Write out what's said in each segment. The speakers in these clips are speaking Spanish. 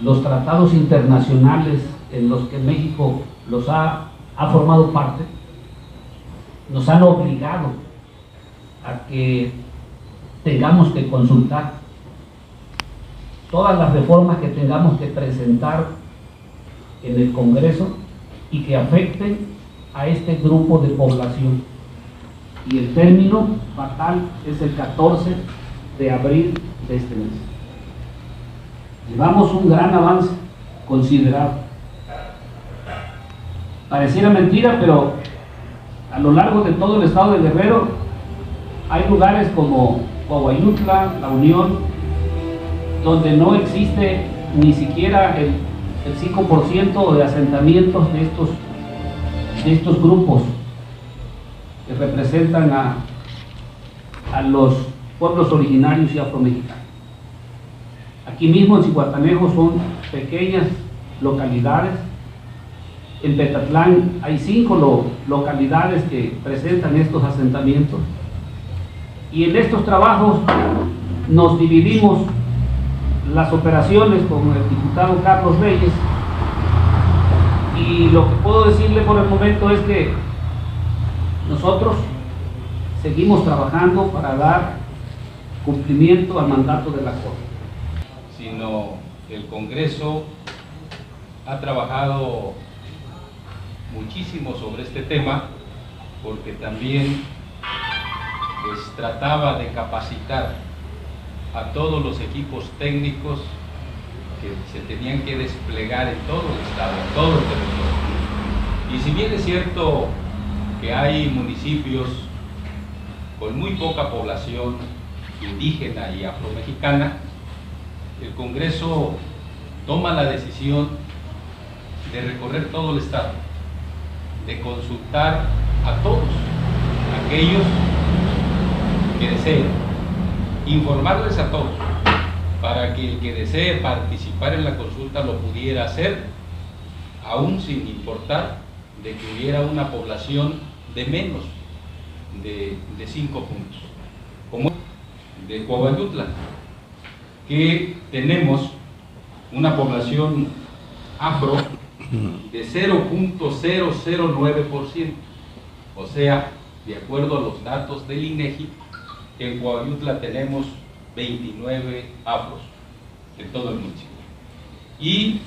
los tratados internacionales en los que México ha formado parte, nos han obligado a que tengamos que consultar todas las reformas que tengamos que presentar en el Congreso y que afecten a este grupo de población. Y el término fatal es el 14 de abril de este mes. Llevamos un gran avance considerable. Pareciera mentira, pero a lo largo de todo el estado de Guerrero hay lugares como Coahuayutla, La Unión, donde no existe ni siquiera el 5% de asentamientos de estos grupos que representan a los pueblos originarios y afromexicanos. Aquí mismo en Zihuatanejo son pequeñas localidades. En Petatlán hay 5 localidades que presentan estos asentamientos. Y en estos trabajos nos dividimos las operaciones con el diputado Carlos Reyes, y lo que puedo decirle por el momento es que nosotros seguimos trabajando para dar cumplimiento al mandato de la Corte. Sino el Congreso ha trabajado muchísimo sobre este tema, porque también pues trataba de capacitar a todos los equipos técnicos que se tenían que desplegar en todo el estado, en todo el territorio. Y si bien es cierto que hay municipios con muy poca población indígena y afromexicana, el Congreso toma la decisión de recorrer todo el estado, de consultar a todos aquellos que deseen, informarles a todos, para que el que desee participar en la consulta lo pudiera hacer, aún sin importar de que hubiera una población de menos de 5 puntos, como de Coahuayutla, que tenemos una población afro de 0.009%, o sea, de acuerdo a los datos del INEGI, en Coahuayutla tenemos 29 afros en todo el municipio, y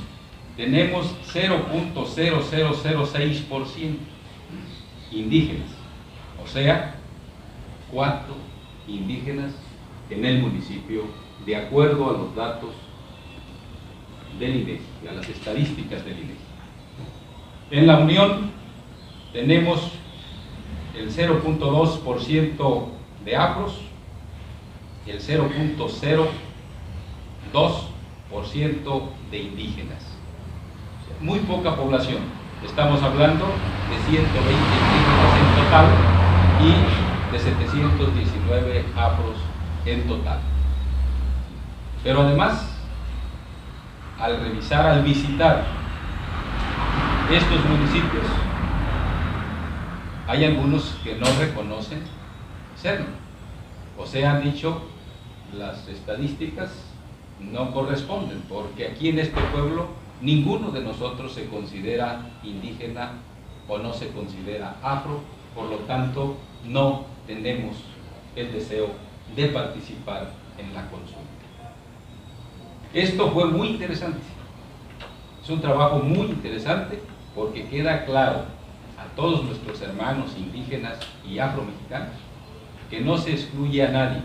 tenemos 0.0006% indígenas, o sea, 4 indígenas en el municipio, de acuerdo a los datos del INEGI, a las estadísticas del INEGI. En La Unión tenemos el 0.2% de afros, el 0.02% de indígenas. Muy poca población. Estamos hablando de 120 indígenas en total y de 719 afros en total. Pero además, al visitar estos municipios, hay algunos que no reconocen serlo, o sea, han dicho, las estadísticas no corresponden, porque aquí en este pueblo ninguno de nosotros se considera indígena o no se considera afro, por lo tanto no tenemos el deseo de participar en la consulta. Esto fue muy interesante, es un trabajo muy interesante, porque queda claro a todos nuestros hermanos indígenas y afromexicanos que no se excluye a nadie,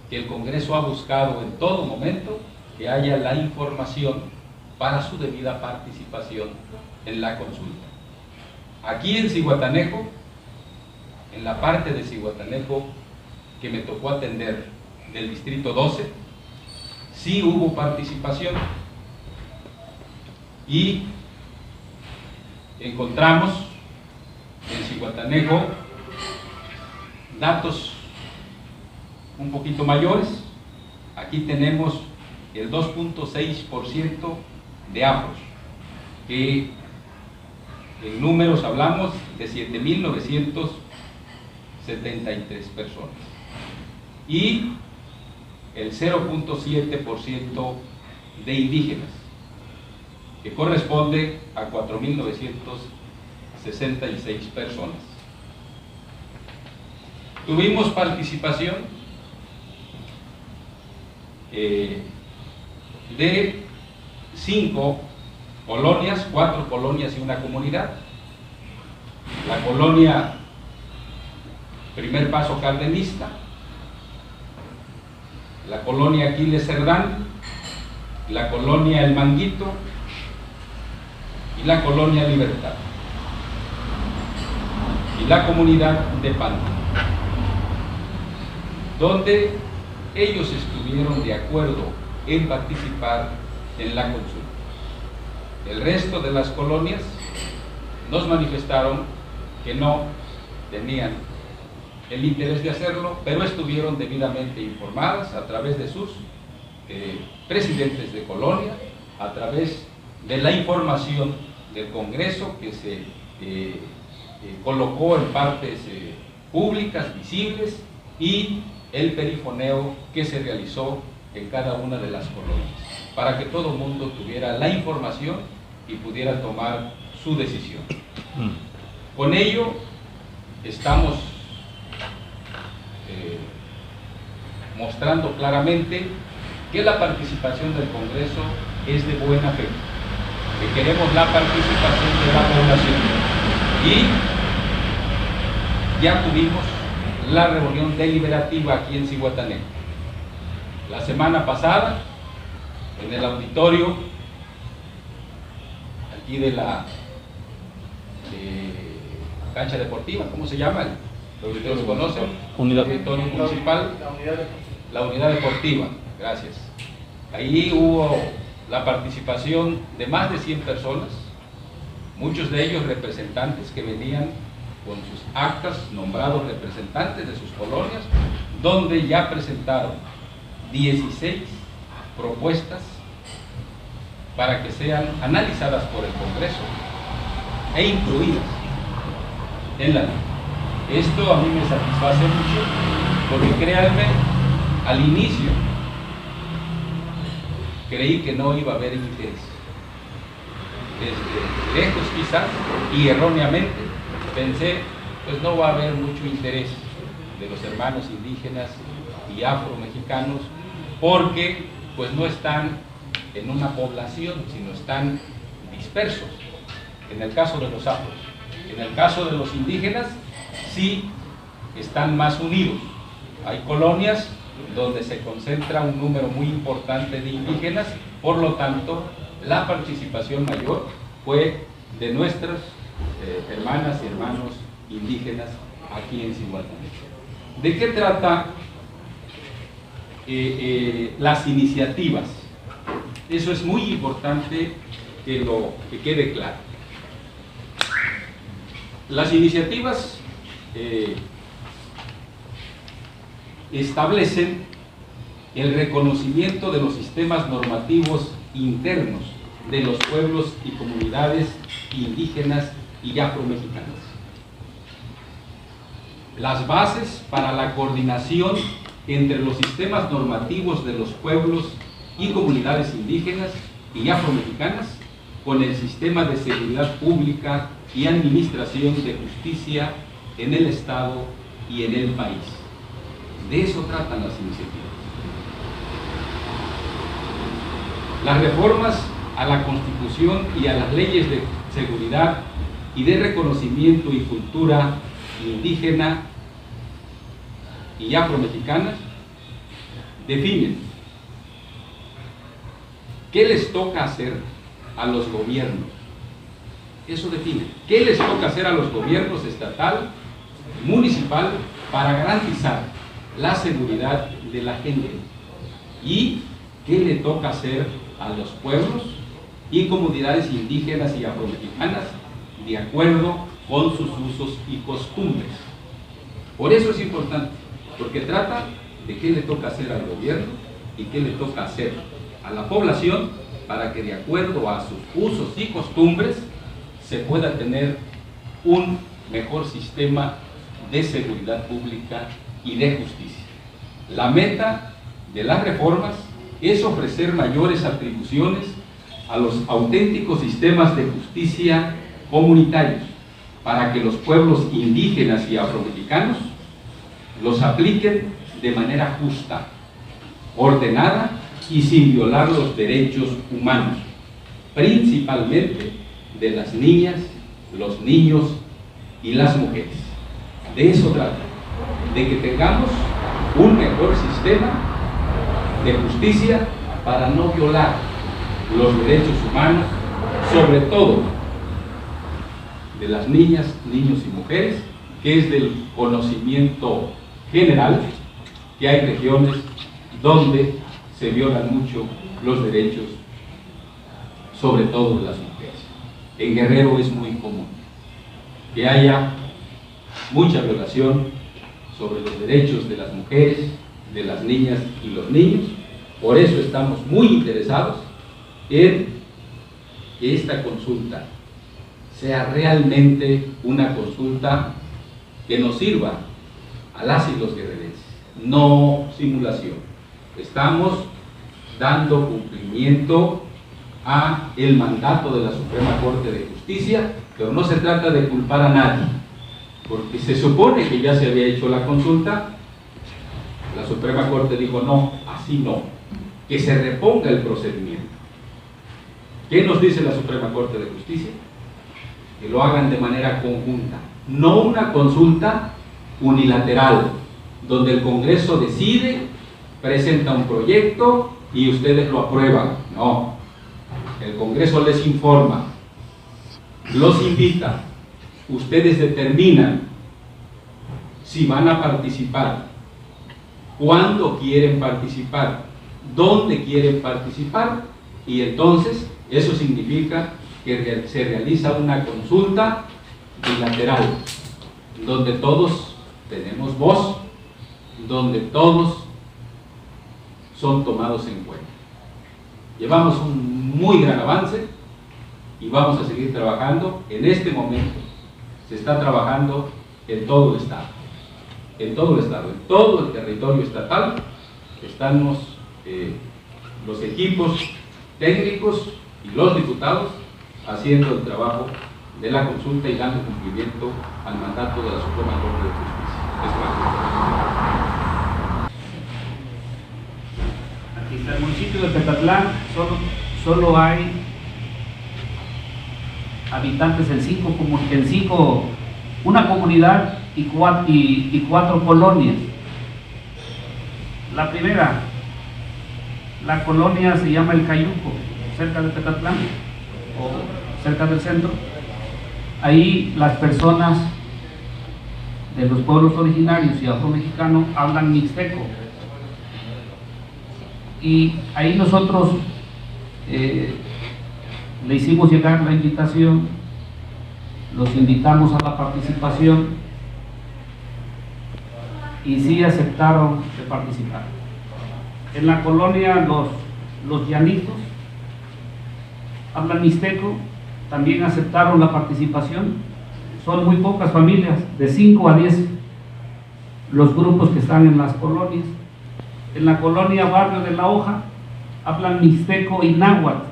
que el Congreso ha buscado en todo momento que haya la información para su debida participación en la consulta. Aquí en Zihuatanejo, en la parte de Zihuatanejo que me tocó atender del distrito 12, sí hubo participación y encontramos en Zihuatanejo datos un poquito mayores. Aquí tenemos el 2.6% de afros, que en números hablamos de 7.973 personas, y el 0.7% de indígenas, que corresponde a 4.966 personas. Tuvimos participación de 5 colonias, 4 colonias y una comunidad. La colonia Primer Paso Caldenista, la colonia Aquiles Cerdán, la colonia El Manguito y la colonia Libertad, y la comunidad de Panta, donde ellos estuvieron de acuerdo en participar en la consulta. El resto de las colonias nos manifestaron que no tenían el interés de hacerlo, pero estuvieron debidamente informadas a través de sus presidentes de colonia, a través de la información del Congreso que se colocó en partes públicas, visibles, y el perifoneo que se realizó en cada una de las colonias, para que todo el mundo tuviera la información y pudiera tomar su decisión. Con ello estamos mostrando claramente que la participación del Congreso es de buena fe, que queremos la participación de la población, y ya tuvimos la reunión deliberativa aquí en Zihuatanejo. La semana pasada, en el auditorio aquí de la cancha deportiva, ¿cómo se llama? ¿Ustedes lo conocen? Auditorio municipal, la unidad deportiva, gracias. Ahí hubo la participación de más de 100 personas, muchos de ellos representantes que venían con sus actas, nombrados representantes de sus colonias, donde ya presentaron 16 propuestas para que sean analizadas por el Congreso e incluidas en la ley. Esto a mí me satisface mucho, porque créanme, al inicio creí que no iba a haber interés. Desde lejos quizás, y erróneamente, pensé, pues no va a haber mucho interés de los hermanos indígenas y afromexicanos, porque pues no están en una población, sino están dispersos, en el caso de los afros. En el caso de los indígenas, sí están más unidos. Hay colonias donde se concentra un número muy importante de indígenas, por lo tanto, la participación mayor fue de nuestras hermanas y hermanos indígenas aquí en Zihuatanejo. ¿De qué trata las iniciativas? Eso es muy importante que quede claro. Las iniciativas establecen el reconocimiento de los sistemas normativos internos de los pueblos y comunidades indígenas y afromexicanas, las bases para la coordinación entre los sistemas normativos de los pueblos y comunidades indígenas y afromexicanas con el sistema de seguridad pública y administración de justicia en el Estado y en el país. De eso tratan las iniciativas. Las reformas a la Constitución y a las leyes de seguridad y de reconocimiento y cultura indígena y afromexicanas definen qué les toca hacer a los gobiernos. Eso define qué les toca hacer a los gobiernos estatal, municipal, para garantizar la seguridad de la gente, y qué le toca hacer a los pueblos y comunidades indígenas y afromexicanas de acuerdo con sus usos y costumbres. Por eso es importante, porque trata de qué le toca hacer al gobierno y qué le toca hacer a la población para que de acuerdo a sus usos y costumbres se pueda tener un mejor sistema de seguridad pública y de justicia. La meta de las reformas es ofrecer mayores atribuciones a los auténticos sistemas de justicia comunitarios para que los pueblos indígenas y afromexicanos los apliquen de manera justa, ordenada y sin violar los derechos humanos, principalmente de las niñas, los niños y las mujeres. De eso trata, de que tengamos un mejor sistema de justicia para no violar los derechos humanos, sobre todo de las niñas, niños y mujeres, que es del conocimiento general que hay regiones donde se violan mucho los derechos, sobre todo de las mujeres. En Guerrero es muy común que haya mucha violación sobre los derechos de las mujeres, de las niñas y los niños. Por eso estamos muy interesados en que esta consulta sea realmente una consulta que nos sirva a las y los guerrerenses, no simulación. Estamos dando cumplimiento a el mandato de la Suprema Corte de Justicia, pero no se trata de culpar a nadie, porque se supone que ya se había hecho la consulta. La Suprema Corte dijo no, así no, que se reponga el procedimiento. ¿Qué nos dice la Suprema Corte de Justicia? Que lo hagan de manera conjunta, no una consulta unilateral, donde el Congreso decide, presenta un proyecto y ustedes lo aprueban. No, el Congreso les informa, los invita, ustedes determinan si van a participar, cuándo quieren participar, dónde quieren participar, y entonces eso significa que se realiza una consulta bilateral, donde todos tenemos voz, donde todos son tomados en cuenta. Llevamos un muy gran avance y vamos a seguir trabajando. En este momento se está trabajando en todo el estado, en todo el territorio estatal. Estamos los equipos técnicos y los diputados haciendo el trabajo de la consulta y dando cumplimiento al mandato de la Suprema Corte de Justicia. Aquí está el municipio de Petatlán, solo hay habitantes en una comunidad y cuatro colonias. La primera, la colonia se llama El Cayuco, cerca de Petatlán, o cerca del centro. Ahí las personas de los pueblos originarios y afromexicanos hablan mixteco, y ahí nosotros le hicimos llegar la invitación, los invitamos a la participación y sí aceptaron de participar. En la colonia los llanitos hablan mixteco, también aceptaron la participación. Son muy pocas familias, de 5 a 10 los grupos que están en las colonias. En la colonia Barrio de la Hoja hablan mixteco y náhuatl,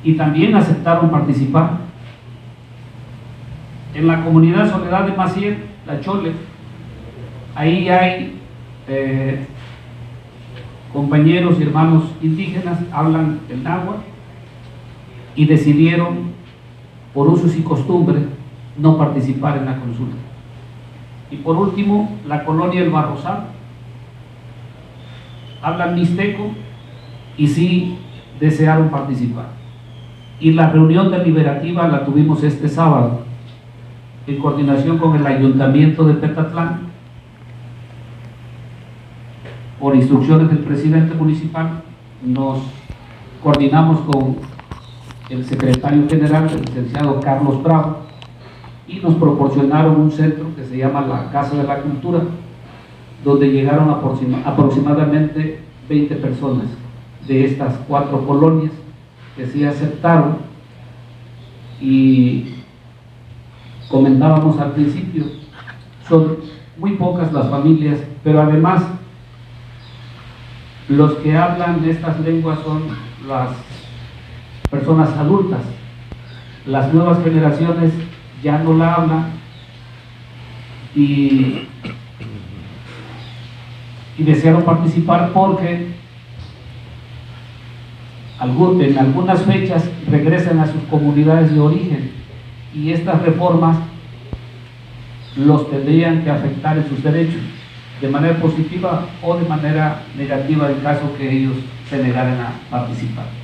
y también aceptaron participar. En la comunidad Soledad de Maciel, La Chole, ahí hay compañeros y hermanos indígenas, hablan el náhuatl, y decidieron, por usos y costumbres, no participar en la consulta. Y por último, la colonia El Barrosal, hablan mixteco y sí desearon participar. Y la reunión deliberativa la tuvimos este sábado, en coordinación con el Ayuntamiento de Petatlán, por instrucciones del presidente municipal. Nos coordinamos con el secretario general, el licenciado Carlos Bravo, y nos proporcionaron un centro que se llama la Casa de la Cultura, donde llegaron aproximadamente 20 personas de estas 4 colonias que sí aceptaron. Y comentábamos al principio, son muy pocas las familias, pero además los que hablan de estas lenguas son las personas adultas. Las nuevas generaciones ya no la hablan y desearon participar porque en algunas fechas regresan a sus comunidades de origen y estas reformas los tendrían que afectar en sus derechos de manera positiva o de manera negativa en caso que ellos se negaran a participar.